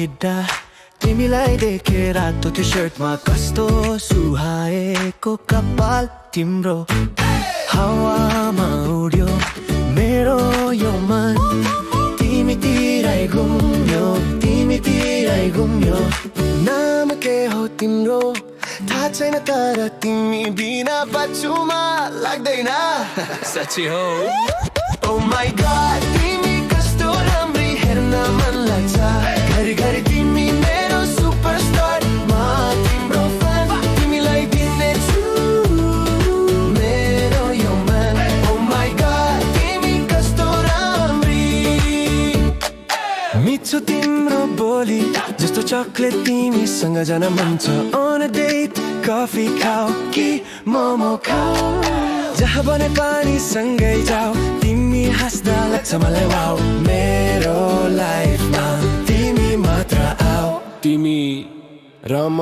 हिड्दा तिमीलाई देखेर त्यो सर्टमा कस्तो सुहाएको कपाल तिम्रो हावामा उड्यो मेरो यो मन तिमीतिरै घुम्यो तिमीतिरै घुम्यो नाम के हो तिम्रो थाहा छैन तर तिमी बिना बच्चुमा लाग्दैन साँच्चै हो Oh my God तिमी कस्तो राम्री हेर्न मन लाग्छ घरिघरि तिमी मेरो सुपरस्टार म तिम्रो फ्यान तिमीलाई दिनेछु मेरो यो मन Oh my God तिमी कस्तो राम्री मिठो तिम्रो बोली जस्तो चकलेट तिमीसँग जान मन छ On a date कफी खाऊ कि मोमो खाऊ जहाँ बने पानी सँगै जाऊ तिमी हाँस्दा लाग्छ मलाई वाउ मेरो लाइफमा तिमी मात्र आऊ तिमी र म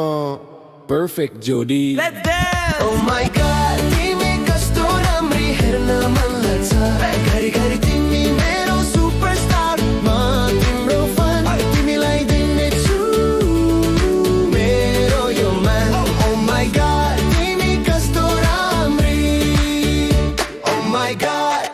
पर्फेक्ट जोडी Oh my God तिमी कस्तो राम्री हेर्न मन लाग्छ घरिघरि तिमी मेरो सुपरस्टार म तिम्रो फ्यान तिमीलाई दिनेछु मेरो यो मन Oh my God तिमी कस्तो राम्री Oh my God